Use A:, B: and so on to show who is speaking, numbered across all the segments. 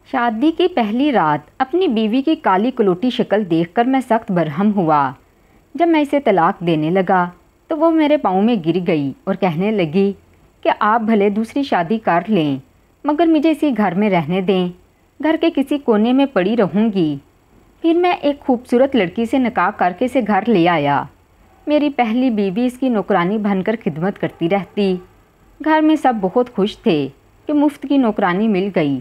A: شادی کی پہلی رات اپنی بیوی کی کالی کلوٹی شکل دیکھ کر میں سخت برہم ہوا۔ جب میں اسے طلاق دینے لگا تو وہ میرے پاؤں میں گر گئی اور کہنے لگی کہ آپ بھلے دوسری شادی کر لیں مگر مجھے اسی گھر میں رہنے دیں، گھر کے کسی کونے میں پڑی رہوں گی۔ پھر میں ایک خوبصورت لڑکی سے نکاح کر کے اسے گھر لے آیا۔ میری پہلی بیوی اس کی نوکرانی بن کر خدمت کرتی رہتی۔ گھر میں سب بہت خوش تھے کہ مفت کی نوکرانی مل گئی،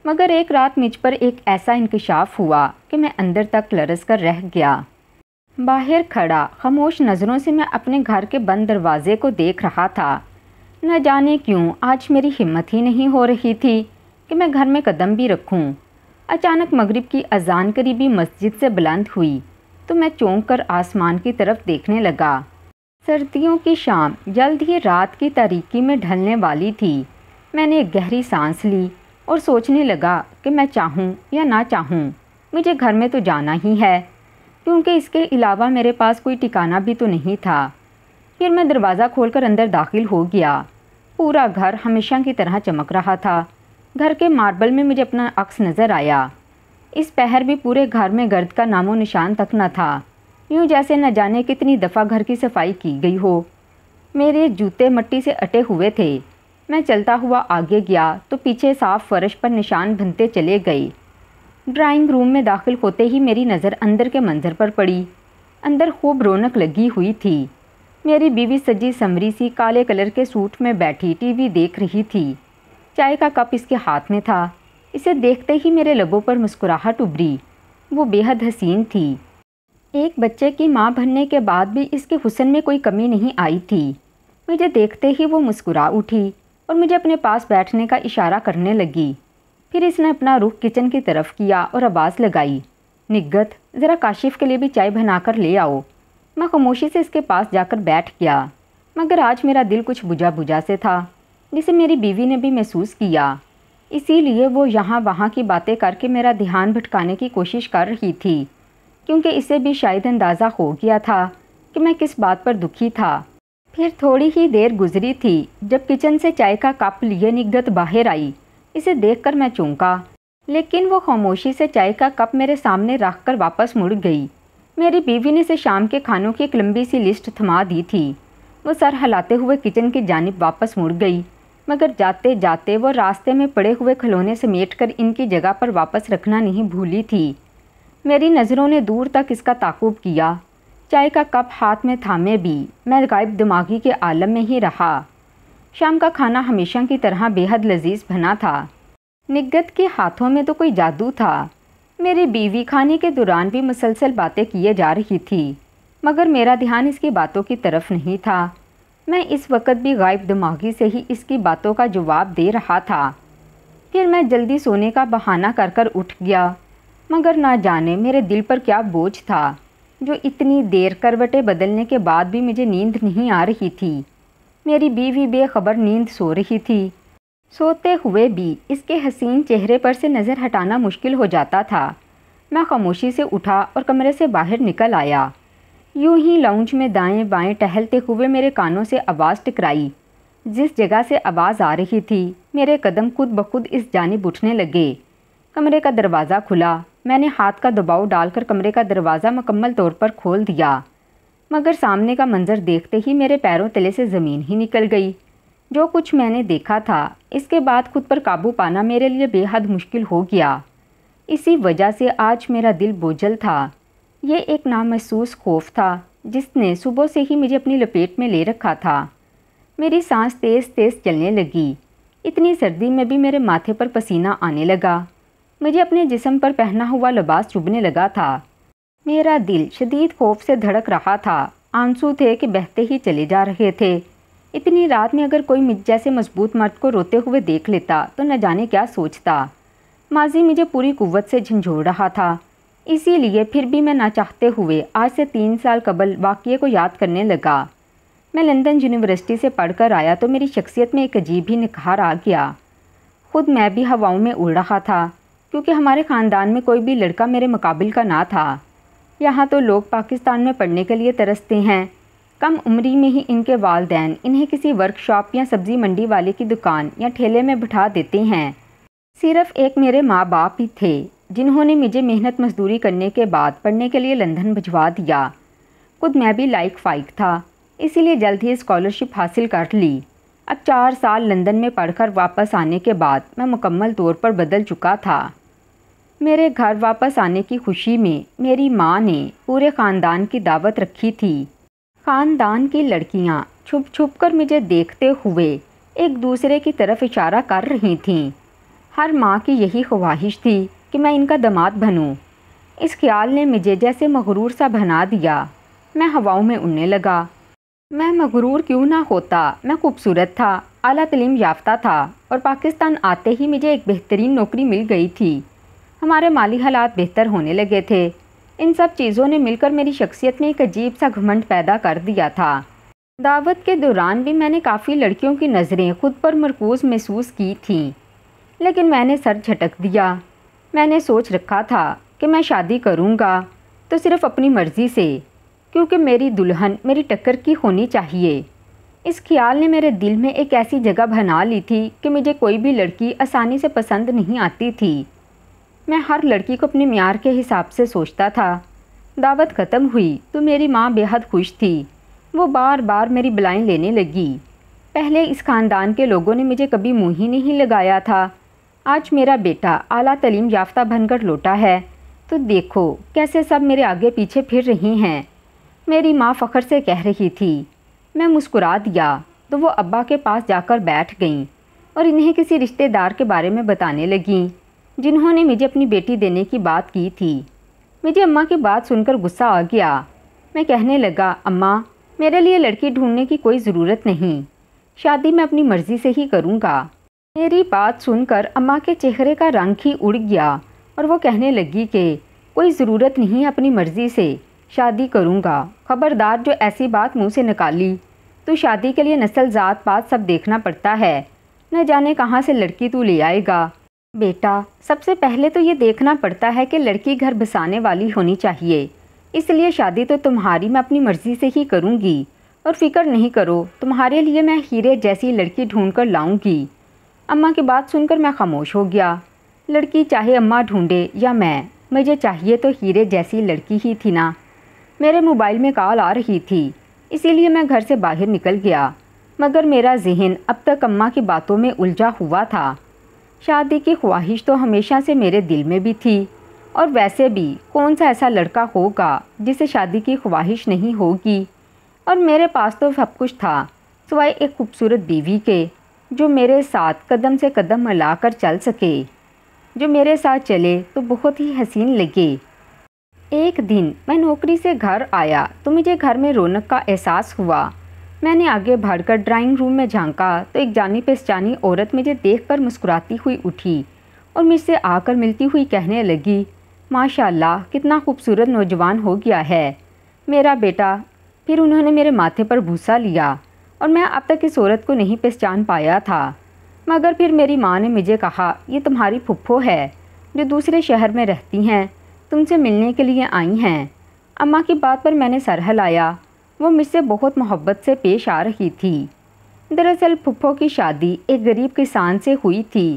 A: مگر ایک رات مجھ پر ایک ایسا انکشاف ہوا کہ میں اندر تک لرز کر رہ گیا۔ باہر کھڑا خاموش نظروں سے میں اپنے گھر کے بند دروازے کو دیکھ رہا تھا۔ نہ جانے کیوں آج میری ہمت ہی نہیں ہو رہی تھی کہ میں گھر میں قدم بھی رکھوں۔ اچانک مغرب کی اذان قریبی مسجد سے بلند ہوئی تو میں چونک کر آسمان کی طرف دیکھنے لگا۔ سردیوں کی شام جلد ہی رات کی تاریکی میں ڈھلنے والی تھی۔ میں نے ایک گہری سانس لی اور سوچنے لگا کہ میں چاہوں یا نہ چاہوں مجھے گھر میں تو جانا ہی ہے، کیونکہ اس کے علاوہ میرے پاس کوئی ٹھکانہ بھی تو نہیں تھا۔ پھر میں دروازہ کھول کر اندر داخل ہو گیا۔ پورا گھر ہمیشہ کی طرح چمک رہا تھا۔ گھر کے ماربل میں مجھے اپنا عکس نظر آیا۔ اس پہر بھی پورے گھر میں گرد کا نام و نشان تک نہ تھا، یوں جیسے نہ جانے کتنی دفعہ گھر کی صفائی کی گئی ہو۔ میرے جوتے مٹی سے اٹے ہوئے تھے۔ میں چلتا ہوا آگے گیا تو پیچھے صاف فرش پر نشان بنتے چلے گئے۔ ڈرائنگ روم میں داخل ہوتے ہی میری نظر اندر کے منظر پر پڑی۔ اندر خوب رونق لگی ہوئی تھی۔ میری بیوی سجی سنوری سی کالے کلر کے سوٹ میں بیٹھی ٹی وی دیکھ رہی تھی۔ چائے کا کپ اس کے ہاتھ میں تھا۔ اسے دیکھتے ہی میرے لبوں پر مسکراہٹ ابھری۔ وہ بے حد حسین تھی۔ ایک بچے کی ماں بننے کے بعد بھی اس کے حسن میں کوئی کمی نہیں آئی تھی۔ مجھے دیکھتے ہی وہ مسکرا اٹھی اور مجھے اپنے پاس بیٹھنے کا اشارہ کرنے لگی۔ پھر اس نے اپنا رخ کچن کی طرف کیا اور آواز لگائی، نگت ذرا کاشف کے لیے بھی چائے بنا کر لے آؤ۔ میں خاموشی سے اس کے پاس جا کر بیٹھ گیا، مگر آج میرا دل کچھ بجھا بجھا سے تھا، جسے میری بیوی نے بھی محسوس کیا۔ اسی لیے وہ یہاں وہاں کی باتیں کر کے میرا دھیان بھٹکانے کی کوشش کر رہی تھی، کیونکہ اسے بھی شاید اندازہ ہو گیا تھا کہ میں کس بات پر دکھی تھا۔ پھر تھوڑی ہی دیر گزری تھی جب کچن سے چائے کا کپ لیے نگت باہر آئی۔ اسے دیکھ کر میں چونکا، لیکن وہ خاموشی سے چائے کا کپ میرے سامنے رکھ کر واپس مڑ گئی۔ میری بیوی نے اسے شام کے کھانوں کی ایک لمبی سی لسٹ تھما دی تھی۔ وہ سر ہلاتے ہوئے کچن کی جانب واپس مڑ گئی، مگر جاتے جاتے وہ راستے میں پڑے ہوئے کھلونے سمیٹ کر ان کی جگہ پر واپس رکھنا نہیں بھولی تھی۔ میری نظروں نے دور تک اس کا تعاقب کیا۔ چائے کا کپ ہاتھ میں تھامے بھی میں غائب دماغی کے عالم میں ہی رہا۔ شام کا کھانا ہمیشہ کی طرح بے حد لذیذ بنا تھا۔ نگت کے ہاتھوں میں تو کوئی جادو تھا۔ میری بیوی کھانے کے دوران بھی مسلسل باتیں کیے جا رہی تھی، مگر میرا دھیان اس کی باتوں کی طرف نہیں تھا۔ میں اس وقت بھی غائب دماغی سے ہی اس کی باتوں کا جواب دے رہا تھا۔ پھر میں جلدی سونے کا بہانہ کر کر اٹھ گیا، مگر نہ جانے میرے دل پر کیا بوجھ تھا جو اتنی دیر کروٹیں بدلنے کے بعد بھی مجھے نیند نہیں آ رہی تھی۔ میری بیوی بے خبر نیند سو رہی تھی۔ سوتے ہوئے بھی اس کے حسین چہرے پر سے نظر ہٹانا مشکل ہو جاتا تھا۔ میں خاموشی سے اٹھا اور کمرے سے باہر نکل آیا۔ یوں ہی لاؤنج میں دائیں بائیں ٹہلتے ہوئے میرے کانوں سے آواز ٹکرائی۔ جس جگہ سے آواز آ رہی تھی میرے قدم خود بخود اس جانب اٹھنے لگے۔ کمرے کا دروازہ کھلا۔ میں نے ہاتھ کا دباؤ ڈال کر کمرے کا دروازہ مکمل طور پر کھول دیا، مگر سامنے کا منظر دیکھتے ہی میرے پیروں تلے سے زمین ہی نکل گئی۔ جو کچھ میں نے دیکھا تھا اس کے بعد خود پر قابو پانا میرے لیے بے حد مشکل ہو گیا۔ اسی وجہ سے آج میرا دل بوجھل تھا۔ یہ ایک نامحسوس خوف تھا جس نے صبح سے ہی مجھے اپنی لپیٹ میں لے رکھا تھا۔ میری سانس تیز تیز چلنے لگی۔ اتنی سردی میں بھی میرے ماتھے پر پسینہ آنے لگا۔ مجھے اپنے جسم پر پہنا ہوا لباس چبھنے لگا تھا۔ میرا دل شدید خوف سے دھڑک رہا تھا۔ آنسو تھے کہ بہتے ہی چلے جا رہے تھے۔ اتنی رات میں اگر کوئی مجھ جیسے مضبوط مرد کو روتے ہوئے دیکھ لیتا تو نہ جانے کیا سوچتا۔ ماضی مجھے پوری قوت سے جھنجھوڑ رہا تھا، اسی لیے پھر بھی میں نہ چاہتے ہوئے آج سے 3 سال قبل واقعے کو یاد کرنے لگا۔ میں لندن یونیورسٹی سے پڑھ کر آیا تو میری شخصیت میں ایک عجیب ہی نکھار آ گیا۔ خود میں بھی ہواؤں میں اڑ رہا تھا، کیونکہ ہمارے خاندان میں کوئی بھی لڑکا میرے مقابل کا نہ تھا۔ یہاں تو لوگ پاکستان میں پڑھنے کے لیے ترستے ہیں۔ کم عمری میں ہی ان کے والدین انہیں کسی ورک شاپ یا سبزی منڈی والے کی دکان یا ٹھیلے میں بٹھا دیتے ہیں۔ صرف ایک میرے ماں باپ ہی تھے جنہوں نے مجھے محنت مزدوری کرنے کے بعد پڑھنے کے لیے لندن بھجوا دیا۔ خود میں بھی لائق فائق تھا، اسی لیے جلد ہی اسکالرشپ حاصل کر لی۔ اب 4 سال لندن میں پڑھ کر واپس آنے کے بعد میں مکمل طور پر بدل چکا تھا۔ میرے گھر واپس آنے کی خوشی میں میری ماں نے پورے خاندان کی دعوت رکھی تھی۔ خاندان کی لڑکیاں چھپ چھپ کر مجھے دیکھتے ہوئے ایک دوسرے کی طرف اشارہ کر رہی تھیں۔ ہر ماں کی یہی خواہش تھی کہ میں ان کا داماد بنوں۔ اس خیال نے مجھے جیسے مغرور سا بنا دیا۔ میں ہواؤں میں اڑنے لگا۔ میں مغرور کیوں نہ ہوتا، میں خوبصورت تھا، اعلیٰ تعلیم یافتہ تھا اور پاکستان آتے ہی مجھے ایک بہترین نوکری مل گئی تھی۔ ہمارے مالی حالات بہتر ہونے لگے تھے۔ ان سب چیزوں نے مل کر میری شخصیت میں ایک عجیب سا گھمنڈ پیدا کر دیا تھا۔ دعوت کے دوران بھی میں نے کافی لڑکیوں کی نظریں خود پر مرکوز محسوس کی تھیں، لیکن میں نے سر جھٹک دیا۔ میں نے سوچ رکھا تھا کہ میں شادی کروں گا تو صرف اپنی مرضی سے، کیونکہ میری دلہن میری ٹکر کی ہونی چاہیے۔ اس خیال نے میرے دل میں ایک ایسی جگہ بنا لی تھی کہ مجھے کوئی بھی لڑکی آسانی سے پسند نہیں آتی تھی۔ میں ہر لڑکی کو اپنے معیار کے حساب سے سوچتا تھا۔ دعوت ختم ہوئی تو میری ماں بے حد خوش تھی۔ وہ بار بار میری بلائیں لینے لگی۔ پہلے اس خاندان کے لوگوں نے مجھے کبھی منہ ہی نہیں لگایا تھا۔ آج میرا بیٹا اعلیٰ تعلیم یافتہ بن کر لوٹا ہے تو دیکھو کیسے سب میرے آگے پیچھے پھر رہی ہیں۔ میری ماں فخر سے کہہ رہی تھی۔ میں مسکرا دیا تو وہ ابا کے پاس جا کر بیٹھ گئیں اور انہیں کسی رشتہ دار کے بارے میں بتانے لگیں جنہوں نے مجھے اپنی بیٹی دینے کی بات کی تھی۔ مجھے اماں کی بات سن کر غصہ آ گیا۔ میں کہنے لگا، اماں میرے لیے لڑکی ڈھونڈنے کی کوئی ضرورت نہیں، شادی میں اپنی مرضی سے ہی کروں گا۔ میری بات سن کر اماں کے چہرے کا رنگ ہی اڑ گیا اور وہ کہنے لگی کہ کوئی ضرورت نہیں اپنی مرضی سے، شادی کروں گا۔ خبردار جو ایسی بات منہ سے نکالی تو شادی کے لیے نسل ذات پات سب دیکھنا پڑتا ہے، نہ جانے کہاں سے لڑکی تو لے آئے گا۔ بیٹا سب سے پہلے تو یہ دیکھنا پڑتا ہے کہ لڑکی گھر بسانے والی ہونی چاہیے، اس لیے شادی تو تمہاری میں اپنی مرضی سے ہی کروں گی، اور فکر نہیں کرو تمہارے لیے میں ہیرے جیسی لڑکی ڈھونڈ کر لاؤں گی۔ اماں کی بات سن کر میں خاموش ہو گیا۔ لڑکی چاہے اماں ڈھونڈے یا میں، مجھے چاہیے تو ہیرے جیسی لڑکی ہی تھی نا۔ میرے موبائل میں کال آ رہی تھی، اسی لیے میں گھر سے باہر نکل گیا، مگر میرا ذہن اب تک اماں کی باتوں میں الجھا ہوا تھا۔ شادی کی خواہش تو ہمیشہ سے میرے دل میں بھی تھی، اور ویسے بھی کون سا ایسا لڑکا ہوگا جسے شادی کی خواہش نہیں ہوگی، اور میرے پاس تو سب کچھ تھا سوائے ایک خوبصورت بیوی کے جو میرے ساتھ قدم سے قدم ملا کر چل سکے، جو میرے ساتھ چلے تو بہت ہی حسین لگے۔ ایک دن میں نوکری سے گھر آیا تو مجھے گھر میں رونق کا احساس ہوا۔ میں نے آگے بڑھ کر ڈرائنگ روم میں جھانکا تو ایک جانی پہچانی عورت مجھے دیکھ کر مسکراتی ہوئی اٹھی اور مجھ سے آ کر ملتی ہوئی کہنے لگی، ماشاء اللہ کتنا خوبصورت نوجوان ہو گیا ہے میرا بیٹا۔ پھر انہوں نے میرے ماتھے پر بوسہ لیا اور میں اب تک اس عورت کو نہیں پہچان پایا تھا، مگر پھر میری ماں نے مجھے کہا، یہ تمہاری پھپھو ہے جو دوسرے شہر میں رہتی ہیں، تم سے ملنے کے لیے آئی ہیں۔ اماں کی بات پر میں نے سر ہلایا۔ وہ مجھ سے بہت محبت سے پیش آ رہی تھی۔ دراصل پھپھو کی شادی ایک غریب کسان سے ہوئی تھی،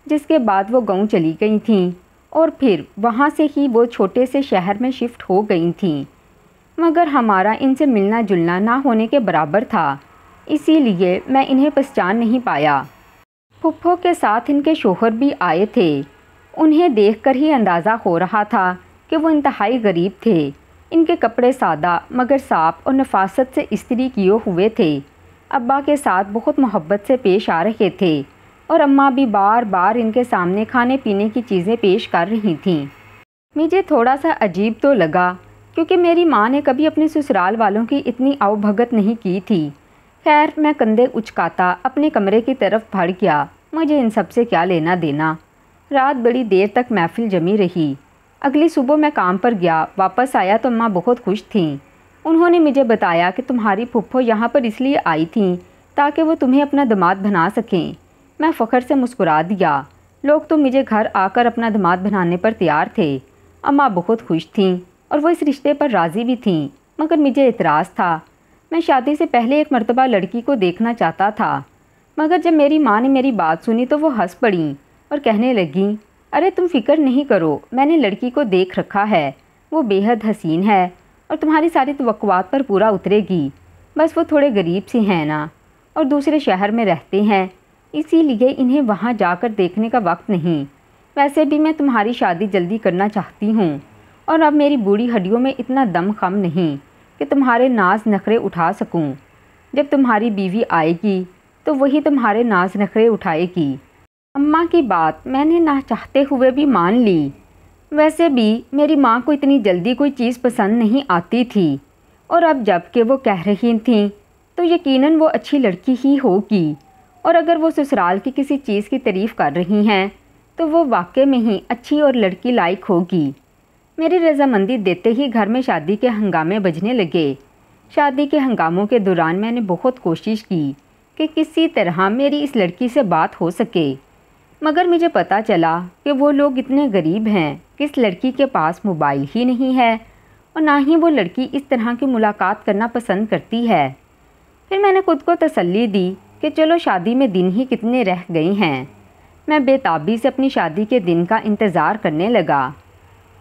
A: جس کے بعد وہ گاؤں چلی گئی تھیں اور پھر وہاں سے ہی وہ چھوٹے سے شہر میں شفٹ ہو گئی تھیں، مگر ہمارا ان سے ملنا جلنا نہ ہونے کے برابر تھا، اسی لیے میں انہیں پہچان نہیں پایا۔ پھپھو کے ساتھ ان کے شوہر بھی آئے تھے۔ انہیں دیکھ کر ہی اندازہ ہو رہا تھا کہ وہ انتہائی غریب تھے۔ ان کے کپڑے سادہ مگر صاف اور نفاست سے استری کیے ہوئے تھے۔ ابا کے ساتھ بہت محبت سے پیش آ رہے تھے اور اماں بھی بار بار ان کے سامنے کھانے پینے کی چیزیں پیش کر رہی تھیں۔ مجھے تھوڑا سا عجیب تو لگا، کیونکہ میری ماں نے کبھی اپنے سسرال والوں کی اتنی آؤ بھگت نہیں کی تھی۔ خیر میں کندھے اچکاتا اپنے کمرے کی طرف بڑھ گیا۔ مجھے ان سب سے کیا لینا دینا۔ رات بڑی دیر تک محفل جمی رہی۔ اگلی صبح میں کام پر گیا، واپس آیا تو اماں بہت خوش تھیں۔ انہوں نے مجھے بتایا کہ تمہاری پھپھو یہاں پر اس لیے آئی تھیں تاکہ وہ تمہیں اپنا داماد بنا سکیں۔ میں فخر سے مسکرا دیا۔ لوگ تو مجھے گھر آ کر اپنا داماد بنانے پر تیار تھے۔ اماں بہت خوش تھیں اور وہ اس رشتے پر راضی بھی تھیں، مگر مجھے اعتراض تھا۔ میں شادی سے پہلے ایک مرتبہ لڑکی کو دیکھنا چاہتا تھا، مگر جب میری ماں نے میری بات سنی تو وہ ہنس پڑیں اور کہنے لگیں، ارے تم فکر نہیں کرو، میں نے لڑکی کو دیکھ رکھا ہے، وہ بے حد حسین ہے اور تمہاری ساری توقعات پر پورا اترے گی، بس وہ تھوڑے غریب سے ہیں نا، اور دوسرے شہر میں رہتے ہیں، اسی لیے انہیں وہاں جا کر دیکھنے کا وقت نہیں۔ ویسے بھی میں تمہاری شادی جلدی کرنا چاہتی ہوں، اور اب میری بوڑھی ہڈیوں میں اتنا دم خم نہیں کہ تمہارے ناز نخرے اٹھا سکوں۔ جب تمہاری بیوی آئے گی تو وہی تمہارے ناز نخرے اٹھائے گی۔ اماں کی بات میں نے نہ چاہتے ہوئے بھی مان لی۔ ویسے بھی میری ماں کو اتنی جلدی کوئی چیز پسند نہیں آتی تھی، اور اب جب کہ وہ کہہ رہی تھیں تو یقیناً وہ اچھی لڑکی ہی ہوگی، اور اگر وہ سسرال کی کسی چیز کی تعریف کر رہی ہیں تو وہ واقع میں ہی اچھی اور لڑکی لائق ہوگی۔ میری رضامندی دیتے ہی گھر میں شادی کے ہنگامے بجنے لگے۔ شادی کے ہنگاموں کے دوران میں نے بہت کوشش کی کہ کسی طرح میری اس لڑکی سے بات ہو سکے، مگر مجھے پتہ چلا کہ وہ لوگ اتنے غریب ہیں کہ اس لڑکی کے پاس موبائل ہی نہیں ہے، اور نہ ہی وہ لڑکی اس طرح کی ملاقات کرنا پسند کرتی ہے۔ پھر میں نے خود کو تسلی دی کہ چلو شادی میں دن ہی کتنے رہ گئے ہیں۔ میں بے تابی سے اپنی شادی کے دن کا انتظار کرنے لگا۔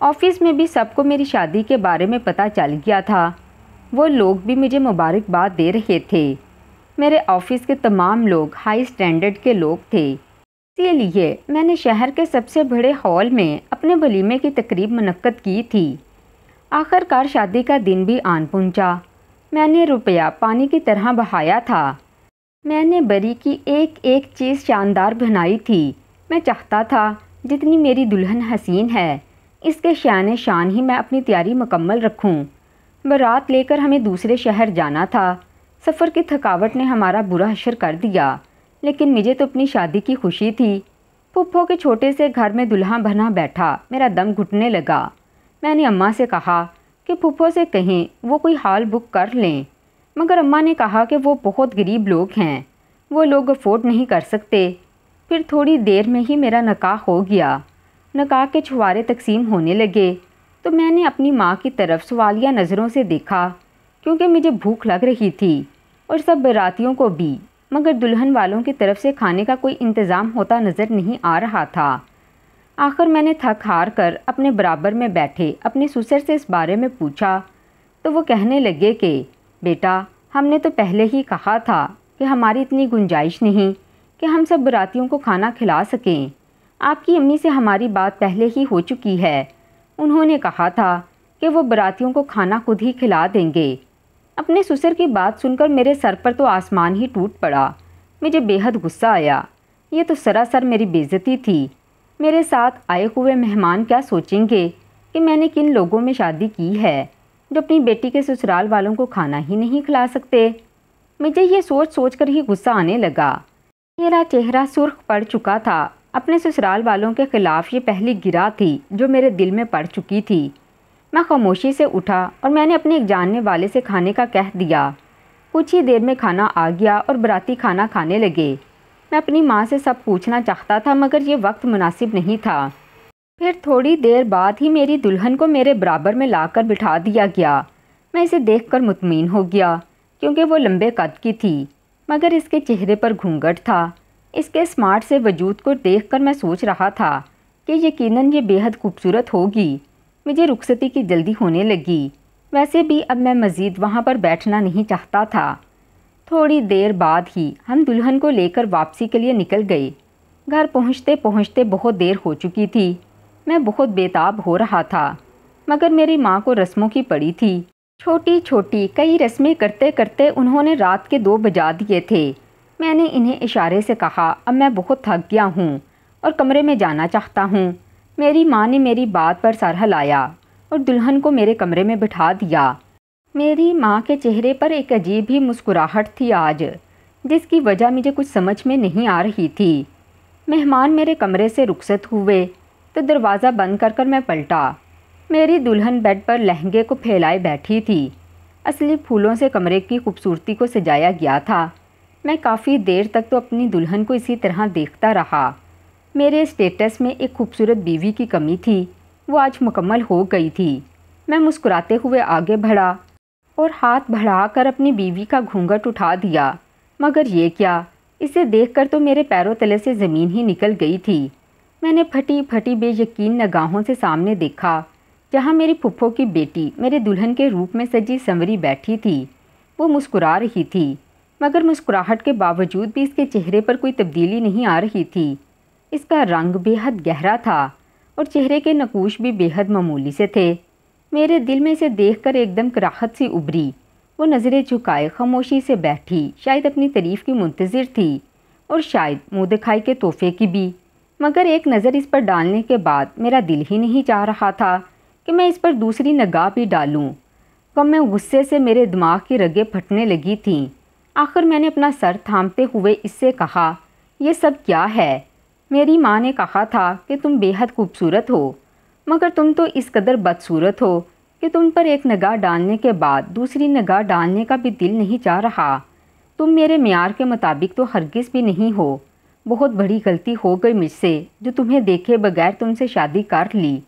A: آفس میں بھی سب کو میری شادی کے بارے میں پتہ چل گیا تھا، وہ لوگ بھی مجھے مبارکباد دے رہے تھے۔ میرے آفس کے تمام لوگ ہائی اسٹینڈرڈ کے لوگ تھے، اسی لیے میں نے شہر کے سب سے بڑے ہال میں اپنے ولیمے کی تقریب منعقد کی تھی۔ آخر کار شادی کا دن بھی آن پہنچا۔ میں نے روپیہ پانی کی طرح بہایا تھا۔ میں نے بری کی ایک ایک چیز شاندار بنائی تھی۔ میں چاہتا تھا جتنی میری دلہن حسین ہے، اس کے شان شان ہی میں اپنی تیاری مکمل رکھوں۔ بارات لے کر ہمیں دوسرے شہر جانا تھا۔ سفر کی تھکاوٹ نے ہمارا برا حشر کر دیا، لیکن مجھے تو اپنی شادی کی خوشی تھی۔ پھپھو کے چھوٹے سے گھر میں دلہا بنا بیٹھا میرا دم گھٹنے لگا۔ میں نے اماں سے کہا کہ پھپھو سے کہیں وہ کوئی ہال بک کر لیں، مگر اماں نے کہا کہ وہ بہت غریب لوگ ہیں، وہ لوگ افورڈ نہیں کر سکتے۔ پھر تھوڑی دیر میں ہی میرا نکاح ہو گیا۔ نکاح کے چھوارے تقسیم ہونے لگے تو میں نے اپنی ماں کی طرف سوالیہ نظروں سے دیکھا، کیونکہ مجھے بھوک لگ رہی تھی اور سب براتیوں کو بھی، مگر دلہن والوں کی طرف سے کھانے کا کوئی انتظام ہوتا نظر نہیں آ رہا تھا۔ آخر میں نے تھک ہار کر اپنے برابر میں بیٹھے اپنے سسر سے اس بارے میں پوچھا تو وہ کہنے لگے کہ بیٹا، ہم نے تو پہلے ہی کہا تھا کہ ہماری اتنی گنجائش نہیں کہ ہم سب براتیوں کو کھانا کھلا سکیں۔ آپ کی امی سے ہماری بات پہلے ہی ہو چکی ہے، انہوں نے کہا تھا کہ وہ براتیوں کو کھانا خود ہی کھلا دیں گے۔ اپنے سسر کی بات سن کر میرے سر پر تو آسمان ہی ٹوٹ پڑا۔ مجھے بے حد غصہ آیا۔ یہ تو سراسر میری بے عزتی تھی۔ میرے ساتھ آئے ہوئے مہمان کیا سوچیں گے کہ میں نے کن لوگوں میں شادی کی ہے جو اپنی بیٹی کے سسرال والوں کو کھانا ہی نہیں کھلا سکتے۔ مجھے یہ سوچ سوچ کر ہی غصہ آنے لگا۔ میرا چہرہ سرخ پڑ چکا تھا۔ اپنے سسرال والوں کے خلاف یہ پہلی گرا تھی جو میرے دل میں پڑ چکی تھی۔ میں خاموشی سے اٹھا اور میں نے اپنے ایک جاننے والے سے کھانے کا کہہ دیا۔ کچھ ہی دیر میں کھانا آ گیا اور براتی کھانا کھانے لگے۔ میں اپنی ماں سے سب پوچھنا چاہتا تھا، مگر یہ وقت مناسب نہیں تھا۔ پھر تھوڑی دیر بعد ہی میری دلہن کو میرے برابر میں لا کر بٹھا دیا گیا۔ میں اسے دیکھ کر مطمئن ہو گیا، کیونکہ وہ لمبے قد کی تھی، مگر اس کے چہرے پر گھونگھٹ تھا۔ اس کے اسمارٹ سے وجود کو دیکھ کر میں سوچ رہا تھا کہ یقیناً یہ بے حد خوبصورت ہوگی۔ مجھے رخصتی کی جلدی ہونے لگی۔ ویسے بھی اب میں مزید وہاں پر بیٹھنا نہیں چاہتا تھا۔ تھوڑی دیر بعد ہی ہم دلہن کو لے کر واپسی کے لیے نکل گئے۔ گھر پہنچتے پہنچتے بہت دیر ہو چکی تھی۔ میں بہت بےتاب ہو رہا تھا، مگر میری ماں کو رسموں کی پڑی تھی۔ چھوٹی چھوٹی کئی رسمیں کرتے کرتے انہوں نے رات کے 2 بجا دیے تھے۔ میں نے انہیں اشارے سے کہا اب میں بہت تھک گیا ہوں اور کمرے میں جانا چاہتا ہوں۔ میری ماں نے میری بات پر سر ہلایا اور دلہن کو میرے کمرے میں بٹھا دیا۔ میری ماں کے چہرے پر ایک عجیب ہی مسکراہٹ تھی آج، جس کی وجہ مجھے کچھ سمجھ میں نہیں آ رہی تھی۔ مہمان میرے کمرے سے رخصت ہوئے تو دروازہ بند کر میں پلٹا۔ میری دلہن بیڈ پر لہنگے کو پھیلائے بیٹھی تھی۔ اصلی پھولوں سے کمرے کی خوبصورتی کو سجایا گیا تھا۔ میں کافی دیر تک تو اپنی دلہن کو اسی طرح دیکھتا رہا۔ میرے اسٹیٹس میں ایک خوبصورت بیوی کی کمی تھی، وہ آج مکمل ہو گئی تھی۔ میں مسکراتے ہوئے آگے بڑھا اور ہاتھ بڑھا کر اپنی بیوی کا گھونگھٹ اٹھا دیا، مگر یہ کیا، اسے دیکھ کر تو میرے پیروں تلے سے زمین ہی نکل گئی تھی۔ میں نے پھٹی پھٹی بے یقین نگاہوں سے سامنے دیکھا جہاں میری پھپھو کی بیٹی میرے دلہن کے روپ میں سجی سنوری بیٹھی تھی۔ وہ مسکرا رہی تھی، مگر مسکراہٹ کے باوجود بھی اس کے چہرے پر کوئی تبدیلی نہیں آ رہی تھی۔ اس کا رنگ بے حد گہرا تھا اور چہرے کے نقوش بھی بے حد معمولی سے تھے۔ میرے دل میں اسے دیکھ کر ایک دم کراہت سی ابھری۔ وہ نظریں جھکائے خاموشی سے بیٹھی، شاید اپنی تعریف کی منتظر تھی اور شاید منہ دکھائی کے تحفے کی بھی، مگر ایک نظر اس پر ڈالنے کے بعد میرا دل ہی نہیں چاہ رہا تھا کہ میں اس پر دوسری نگاہ بھی ڈالوں۔ کم میں غصے سے میرے دماغ کی رگیں پھٹنے لگی تھیں۔ آخر میں نے اپنا سر تھامتے ہوئے اس سے کہا، یہ سب کیا ہے؟ میری ماں نے کہا تھا کہ تم بے حد خوبصورت ہو، مگر تم تو اس قدر بدصورت ہو کہ تم پر ایک نگاہ ڈالنے کے بعد دوسری نگاہ ڈالنے کا بھی دل نہیں چاہ رہا۔ تم میرے معیار کے مطابق تو ہرگز بھی نہیں ہو۔ بہت بڑی غلطی ہو گئی مجھ سے جو تمہیں دیکھے بغیر تم سے شادی کر لی۔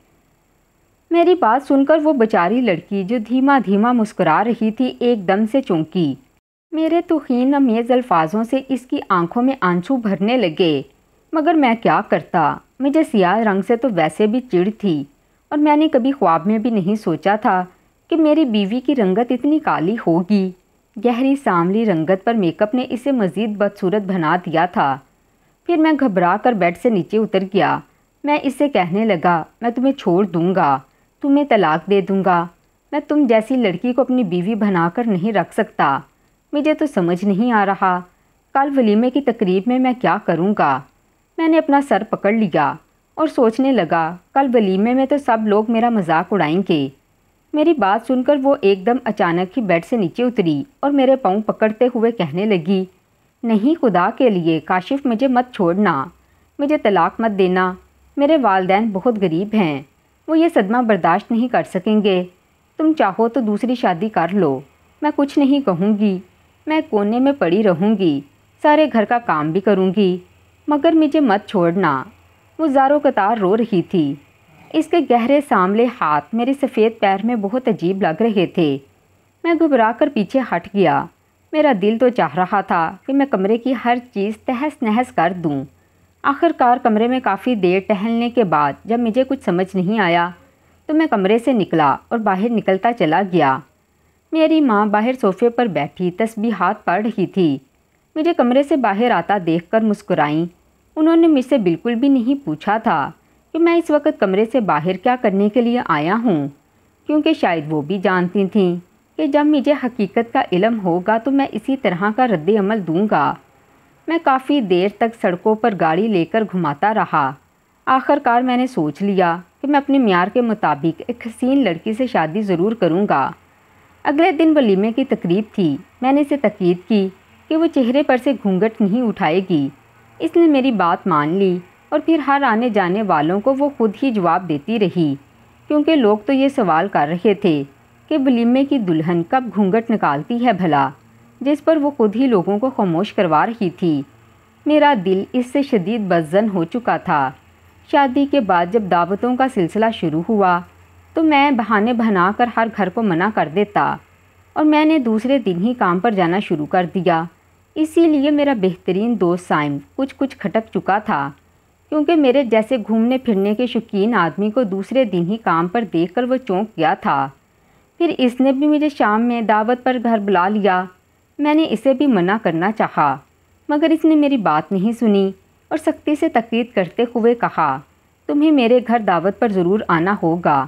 A: میری بات سن کر وہ بیچاری لڑکی جو دھیما دھیما مسکرا رہی تھی ایک دم سے چونکی۔ میرے توہین آمیز الفاظوں سے اس کی آنکھوں میں آنسو بھرنے لگے، مگر میں کیا کرتا؟ مجھے سیاہ رنگ سے تو ویسے بھی چڑ تھی، اور میں نے کبھی خواب میں بھی نہیں سوچا تھا کہ میری بیوی کی رنگت اتنی کالی ہوگی۔ گہری سانولی رنگت پر میک اپ نے اسے مزید بدصورت بنا دیا تھا۔ پھر میں گھبرا کر بیڈ سے نیچے اتر گیا۔ میں اس سے کہنے لگا، میں تمہیں چھوڑ دوں گا، تمہیں طلاق دے دوں گا۔ میں تم جیسی لڑکی کو اپنی بیوی بنا کر نہیں رکھ سکتا۔ مجھے تو سمجھ نہیں آ رہا کل ولیمے کی تقریب میں کیا کروں گا۔ میں نے اپنا سر پکڑ لیا اور سوچنے لگا، کل ولیمے میں تو سب لوگ میرا مذاق اڑائیں گے۔ میری بات سن کر وہ ایک دم اچانک ہی بیڈ سے نیچے اتری اور میرے پاؤں پکڑتے ہوئے کہنے لگی، نہیں، خدا کے لیے کاشف مجھے مت چھوڑنا، مجھے طلاق مت دینا۔ میرے والدین بہت غریب ہیں، وہ یہ صدمہ برداشت نہیں کر سکیں گے۔ تم چاہو تو دوسری شادی کر لو، میں کچھ نہیں کہوں گی، میں کونے میں پڑی رہوں گی، سارے گھر کا کام بھی کروں گی، مگر مجھے مت چھوڑنا۔ وہ زاروں قطار رو رہی تھی۔ اس کے گہرے سانولے ہاتھ میرے سفید پیر میں بہت عجیب لگ رہے تھے۔ میں گھبرا کر پیچھے ہٹ گیا۔ میرا دل تو چاہ رہا تھا کہ میں کمرے کی ہر چیز تہس نہس کر دوں۔ آخر کار کمرے میں کافی دیر ٹہلنے کے بعد جب مجھے کچھ سمجھ نہیں آیا تو میں کمرے سے نکلا اور باہر نکلتا چلا گیا۔ میری ماں باہر صوفے پر بیٹھی تسبیحات پڑھ رہی تھی۔ مجھے کمرے سے باہر آتا دیکھ کر مسکرائیں۔ انہوں نے مجھ سے بالکل بھی نہیں پوچھا تھا کہ میں اس وقت کمرے سے باہر کیا کرنے کے لیے آیا ہوں، کیونکہ شاید وہ بھی جانتی تھیں کہ جب مجھے حقیقت کا علم ہوگا تو میں اسی طرح کا رد عمل دوں گا۔ میں کافی دیر تک سڑکوں پر گاڑی لے کر گھماتا رہا۔ آخر کار میں نے سوچ لیا کہ میں اپنے معیار کے مطابق ایک حسین لڑکی سے شادی ضرور کروں گا۔ اگلے دن ولیمے کی تقریب تھی۔ میں نے اسے تاکید کی کہ وہ چہرے پر سے گھونگھٹ نہیں اٹھائے گی۔ اس نے میری بات مان لی اور پھر ہر آنے جانے والوں کو وہ خود ہی جواب دیتی رہی، کیونکہ لوگ تو یہ سوال کر رہے تھے کہ ولیمے کی دلہن کب گھونگھٹ نکالتی ہے بھلا، جس پر وہ خود ہی لوگوں کو خاموش کروا رہی تھی۔ میرا دل اس سے شدید بدظن ہو چکا تھا۔ شادی کے بعد جب دعوتوں کا سلسلہ شروع ہوا تو میں بہانے بنا کر ہر گھر کو منع کر دیتا اور میں نے دوسرے دن ہی کام پر جانا شروع کر دیا۔ اسی لیے میرا بہترین دوست سائم کچھ کھٹک چکا تھا، کیونکہ میرے جیسے گھومنے پھرنے کے شوقین آدمی کو دوسرے دن ہی کام پر دیکھ کر وہ چونک گیا تھا۔ پھر اس نے بھی مجھے شام میں دعوت پر گھر بلا لیا۔ میں نے اسے بھی منع کرنا چاہا، مگر اس نے میری بات نہیں سنی اور سختی سے تاکید کرتے ہوئے کہا، تمہیں میرے گھر دعوت پر ضرور آنا ہوگا،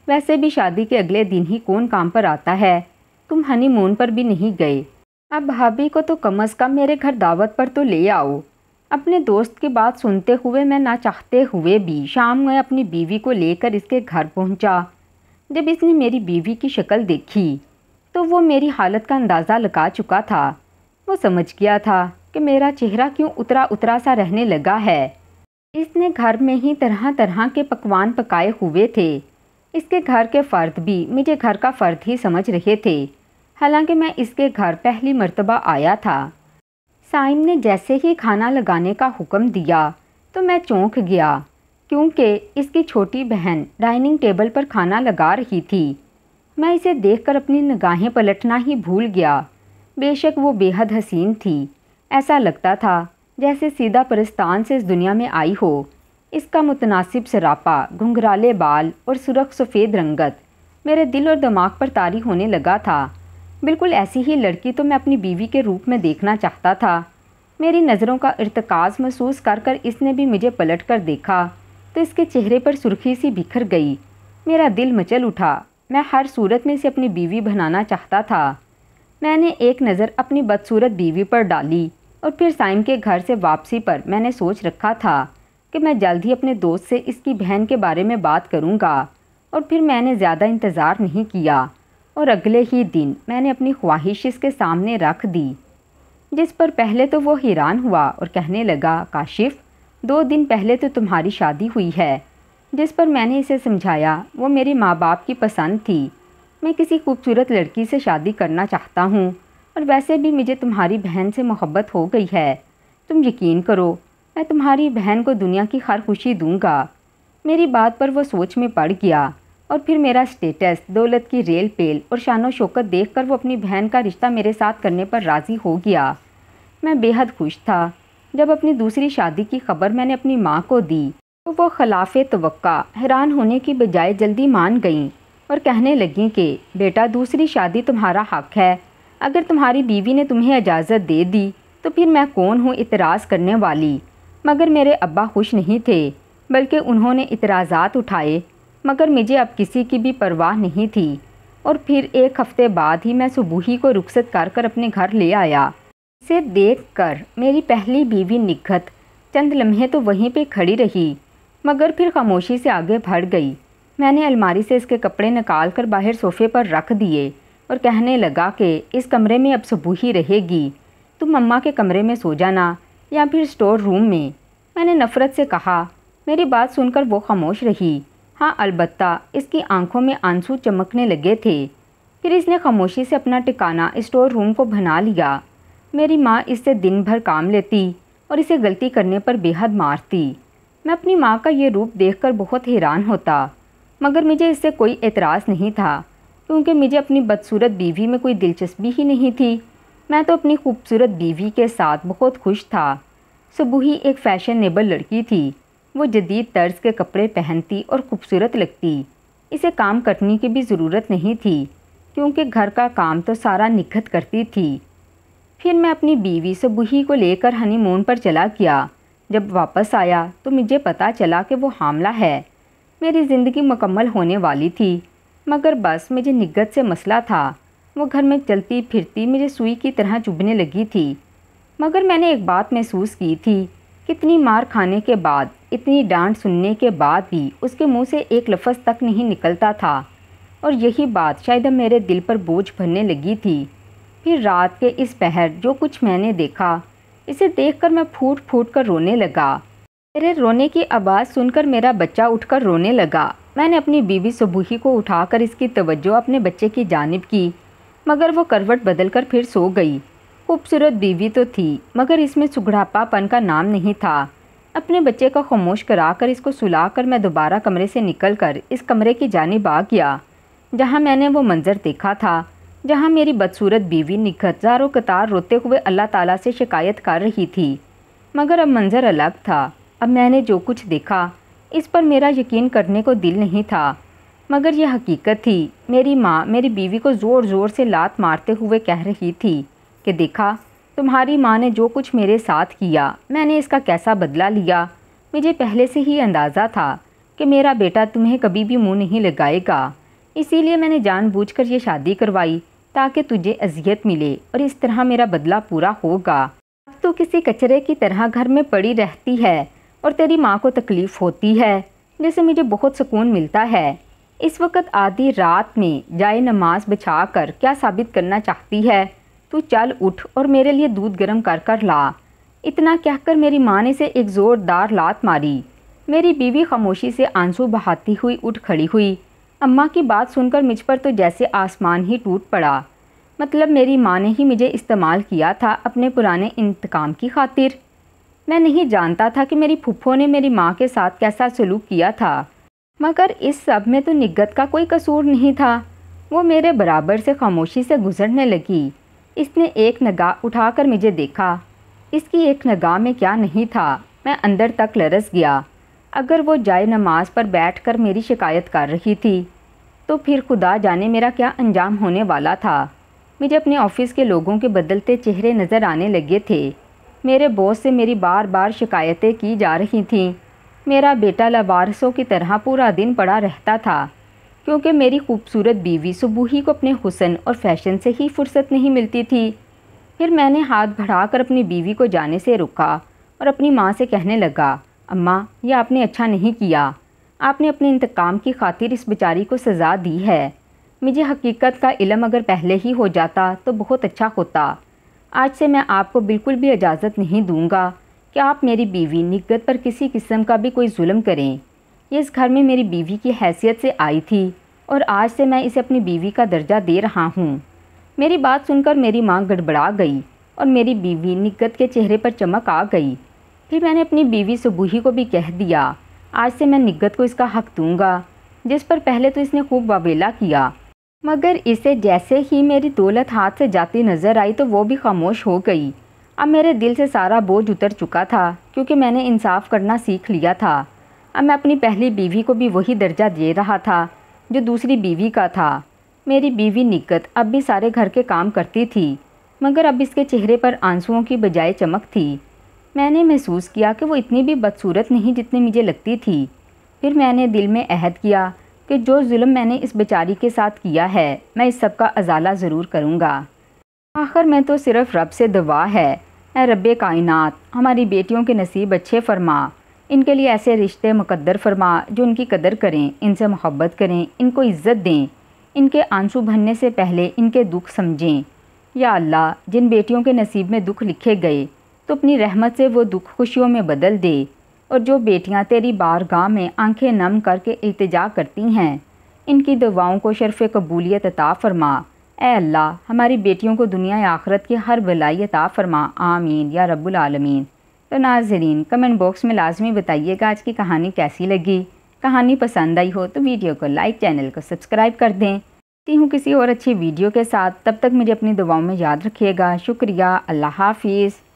A: ویسے بھی شادی کے اگلے دن ہی کون کام پر آتا ہے، تم ہنی مون پر بھی نہیں گئے، اب بھابھی کو تو کم از کم میرے گھر دعوت پر تو لے آؤ۔ اپنے دوست کی بات سنتے ہوئے میں نہ چاہتے ہوئے بھی شام میں اپنی بیوی کو لے کر اس کے گھر پہنچا۔ جب اس نے میری بیوی کی شکل دیکھی تو وہ میری حالت کا اندازہ لگا چکا تھا۔ وہ سمجھ گیا تھا کہ میرا چہرہ کیوں اترا اترا سا رہنے لگا ہے۔ اس نے گھر میں ہی طرح طرح کے پکوان پکائے ہوئے تھے۔ اس کے گھر کے فرد بھی مجھے گھر کا فرد ہی سمجھ رہے تھے، حالانکہ میں اس کے گھر پہلی مرتبہ آیا تھا۔ سائم نے جیسے ہی کھانا لگانے کا حکم دیا تو میں چونک گیا، کیونکہ اس کی چھوٹی بہن ڈائننگ ٹیبل پر کھانا لگا رہی تھی۔ میں اسے دیکھ کر اپنی نگاہیں پلٹنا ہی بھول گیا۔ بے شک وہ بے حد حسین تھی۔ ایسا لگتا تھا جیسے سیدھا پرستان سے اس دنیا میں آئی ہو۔ اس کا متناسب سراپا، گھنگھرالے بال اور سرخ سفید رنگت میرے دل اور دماغ پر طاری ہونے لگا تھا۔ بالکل ایسی ہی لڑکی تو میں اپنی بیوی کے روپ میں دیکھنا چاہتا تھا۔ میری نظروں کا ارتکاز محسوس کر اس نے بھی مجھے پلٹ کر دیکھا تو اس کے چہرے پر سرخی سی بکھر گئی۔ میرا دل مچل اٹھا۔ میں ہر صورت میں اسے اپنی بیوی بنانا چاہتا تھا۔ میں نے ایک نظر اپنی بدصورت بیوی پر ڈالی اور پھر سائم کے گھر سے واپسی پر میں نے سوچ رکھا تھا کہ میں جلد ہی اپنے دوست سے اس کی بہن کے بارے میں بات کروں گا، اور پھر میں نے زیادہ انتظار نہیں کیا اور اگلے ہی دن میں نے اپنی خواہش اس کے سامنے رکھ دی، جس پر پہلے تو وہ حیران ہوا اور کہنے لگا، کاشف 2 دن پہلے تو تمہاری شادی ہوئی ہے۔ جس پر میں نے اسے سمجھایا وہ میرے ماں باپ کی پسند تھی، میں کسی خوبصورت لڑکی سے شادی کرنا چاہتا ہوں، اور ویسے بھی مجھے تمہاری بہن سے محبت ہو گئی ہے۔ تم یقین کرو، میں تمہاری بہن کو دنیا کی ہر خوشی دوں گا۔ میری بات پر وہ سوچ میں پڑ گیا، اور پھر میرا سٹیٹس، دولت کی ریل پیل اور شان و شوکت دیکھ کر وہ اپنی بہن کا رشتہ میرے ساتھ کرنے پر راضی ہو گیا۔ میں بے حد خوش تھا۔ جب اپنی دوسری شادی کی خبر میں نے اپنی ماں کو دی تو وہ خلاف توقع حیران ہونے کی بجائے جلدی مان گئیں اور کہنے لگیں کہ بیٹا، دوسری شادی تمہارا حق ہے۔ اگر تمہاری بیوی نے تمہیں اجازت دے دی تو پھر میں کون ہوں اعتراض کرنے والی۔ مگر میرے ابا خوش نہیں تھے، بلکہ انہوں نے اعتراضات اٹھائے، مگر مجھے اب کسی کی بھی پرواہ نہیں تھی، اور پھر 1 ہفتے بعد ہی میں صبحی کو رخصت کر اپنے گھر لے آیا۔ اسے دیکھ کر میری پہلی بیوی نگہت چند لمحے تو وہیں پہ کھڑی رہی، مگر پھر خاموشی سے آگے بڑھ گئی۔ میں نے الماری سے اس کے کپڑے نکال کر باہر صوفے پر رکھ دیے اور کہنے لگا کہ اس کمرے میں اب صبحی رہے گی، تم اماں کے کمرے میں سو جانا یا پھر اسٹور روم میں۔ میں نے نفرت سے کہا۔ میری بات سن کر وہ خاموش رہی۔ ہاں، البتہ اس کی آنکھوں میں آنسو چمکنے لگے تھے۔ پھر اس نے خاموشی سے اپنا ٹھکانہ اسٹور روم کو بنا لیا۔ میری ماں اس سے دن بھر کام لیتی اور اسے غلطی کرنے پر بے حد مارتی۔ میں اپنی ماں کا یہ روپ دیکھ کر بہت حیران ہوتا، مگر مجھے اس سے کوئی اعتراض نہیں تھا، کیونکہ مجھے اپنی بدصورت بیوی میں کوئی دلچسپی ہی نہیں تھی۔ میں تو اپنی خوبصورت بیوی کے ساتھ بہت خوش تھا۔ صبحی ایک فیشنیبل لڑکی تھی۔ وہ جدید طرز کے کپڑے پہنتی اور خوبصورت لگتی۔ اسے کام کرنے کی بھی ضرورت نہیں تھی، کیونکہ گھر کا کام تو سارا نگہت کرتی تھی۔ پھر میں اپنی بیوی صبحی کو لے کر ہنی مون پر چلا گیا۔ جب واپس آیا تو مجھے پتہ چلا کہ وہ حاملہ ہے۔ میری زندگی مکمل ہونے والی تھی، مگر بس مجھے نگہت سے مسئلہ تھا۔ وہ گھر میں چلتی پھرتی مجھے سوئی کی طرح چبھنے لگی تھی، مگر میں نے ایک بات محسوس کی تھی، کتنی مار کھانے کے بعد، اتنی ڈانٹ سننے کے بعد بھی اس کے منہ سے ایک لفظ تک نہیں نکلتا تھا، اور یہی بات شاید اب میرے دل پر بوجھ بننے لگی تھی۔ پھر رات کے اس پہر جو کچھ میں نے دیکھا، اسے دیکھ کر میں پھوٹ پھوٹ کر رونے لگا۔ میرے رونے کی آواز سن کر میرا بچہ اٹھ کر رونے لگا۔ میں نے اپنی بیوی صبحی کو اٹھا کر اس کی توجہ اپنے بچے کی جانب کی، مگر وہ کروٹ بدل کر پھر سو گئی۔ خوبصورت بیوی تو تھی، مگر اس میں سگڑاپا پن کا نام نہیں تھا۔ اپنے بچے کو خاموش کرا کر اس کو سلا کر میں دوبارہ کمرے سے نکل کر اس کمرے کی جانب آ گیا جہاں میں نے وہ منظر دیکھا تھا، جہاں میری بدصورت بیوی نگہت زاروں قطار روتے ہوئے اللہ تعالیٰ سے شکایت کر رہی تھی۔ مگر اب منظر الگ تھا۔ اب میں نے جو کچھ دیکھا اس پر میرا یقین کرنے کو دل نہیں تھا، مگر یہ حقیقت تھی۔ میری ماں میری بیوی کو زور زور سے لات مارتے ہوئے کہہ رہی تھی کہ دیکھا، تمہاری ماں نے جو کچھ میرے ساتھ کیا، میں نے اس کا کیسا بدلہ لیا۔ مجھے پہلے سے ہی اندازہ تھا کہ میرا بیٹا تمہیں کبھی بھی منہ نہیں لگائے گا، اسی لیے میں نے جان بوجھ کر یہ شادی کروائی تاکہ تجھے اذیت ملے، اور اس طرح میرا بدلہ پورا ہوگا۔ اب تو کسی کچرے کی طرح گھر میں پڑی رہتی ہے اور تیری ماں کو تکلیف ہوتی ہے، جس سے مجھے بہت سکون ملتا ہے۔ اس وقت آدھی رات میں جائے نماز بچھا کر کیا ثابت کرنا چاہتی ہے؟ تو چل اٹھ اور میرے لیے دودھ گرم کر کر لا۔ اتنا کہہ کر میری ماں نے اسے ایک زوردار لات ماری۔ میری بیوی خاموشی سے آنسو بہاتی ہوئی اٹھ کھڑی ہوئی۔ اماں کی بات سن کر مجھ پر تو جیسے آسمان ہی ٹوٹ پڑا۔ مطلب میری ماں نے ہی مجھے استعمال کیا تھا اپنے پرانے انتقام کی خاطر۔ میں نہیں جانتا تھا کہ میری پھپھو نے میری ماں کے ساتھ کیسا سلوک کیا تھا، مگر اس سب میں تو نگہت کا کوئی قصور نہیں تھا۔ وہ میرے برابر سے خاموشی سے گزرنے لگی۔ اس نے ایک نگاہ اٹھا کر مجھے دیکھا۔ اس کی ایک نگاہ میں کیا نہیں تھا، میں اندر تک لرز گیا۔ اگر وہ جائے نماز پر بیٹھ کر میری شکایت کر رہی تھی تو پھر خدا جانے میرا کیا انجام ہونے والا تھا۔ مجھے اپنے آفس کے لوگوں کے بدلتے چہرے نظر آنے لگے تھے۔ میرے باس سے میری بار بار شکایتیں کی جا رہی تھیں۔ میرا بیٹا لاوارثوں کی طرح پورا دن پڑا رہتا تھا کیونکہ میری خوبصورت بیوی صبح کو اپنے حسن اور فیشن سے ہی فرصت نہیں ملتی تھی۔ پھر میں نے ہاتھ بڑھا کر اپنی بیوی کو جانے سے روکا اور اپنی ماں سے کہنے لگا، اماں یہ آپ نے اچھا نہیں کیا، آپ نے اپنے انتقام کی خاطر اس بیچاری کو سزا دی ہے۔ مجھے حقیقت کا علم اگر پہلے ہی ہو جاتا تو بہت اچھا ہوتا۔ آج سے میں آپ کو بالکل بھی اجازت نہیں دوں گا کہ آپ میری بیوی نگت پر کسی قسم کا بھی کوئی ظلم کریں۔ یہ اس گھر میں میری بیوی کی حیثیت سے آئی تھی اور آج سے میں اسے اپنی بیوی کا درجہ دے رہا ہوں۔ میری بات سن کر میری ماں گڑبڑا گئی اور میری بیوی نگت کے چہرے پر چمک آ گئی۔ پھر میں نے اپنی بیوی صبوحی کو بھی کہہ دیا، آج سے میں نگت کو اس کا حق دوں گا، جس پر پہلے تو اس نے خوب واویلا کیا، مگر اسے جیسے ہی میری دولت ہاتھ سے جاتی نظر آئی تو وہ بھی خاموش ہو گئی۔ اب میرے دل سے سارا بوجھ اتر چکا تھا کیونکہ میں نے انصاف کرنا سیکھ لیا تھا۔ اب میں اپنی پہلی بیوی کو بھی وہی درجہ دے رہا تھا جو دوسری بیوی کا تھا۔ میری بیوی نگت اب بھی سارے گھر کے کام کرتی تھی، مگر اب اس کے چہرے پر آنسوؤں کی بجائے چمک تھی۔ میں نے محسوس کیا کہ وہ اتنی بھی بدصورت نہیں جتنی مجھے لگتی تھی۔ پھر میں نے دل میں عہد کیا کہ جو ظلم میں نے اس بیچاری کے ساتھ کیا ہے میں اس سب کا ازالہ ضرور کروں گا۔ آخر میں تو صرف رب سے دعا ہے، اے رب کائنات ہماری بیٹیوں کے نصیب اچھے فرما، ان کے لیے ایسے رشتے مقدر فرما جو ان کی قدر کریں، ان سے محبت کریں، ان کو عزت دیں، ان کے آنسو بھرنے سے پہلے ان کے دکھ سمجھیں۔ یا اللہ جن بیٹیوں کے نصیب میں دکھ لکھے گئے تو اپنی رحمت سے وہ دکھ خوشیوں میں بدل دے، اور جو بیٹیاں تیری بارگاہ میں آنکھیں نم کر کے التجا کرتی ہیں ان کی دعاؤں کو شرف قبولیت عطا فرما۔ اے اللہ ہماری بیٹیوں کو دنیا آخرت کی ہر بلائی عطا فرما، آمین یا رب العالمین۔ تو ناظرین کمنٹ باکس میں لازمی بتائیے گا آج کی کہانی کیسی لگی۔ کہانی پسند آئی ہو تو ویڈیو کو لائک، چینل کو سبسکرائب کر دیں۔ ہوں کسی اور اچھی ویڈیو کے ساتھ، تب تک مجھے اپنی دعاؤں میں یاد رکھیے گا۔ شکریہ، اللہ حافظ۔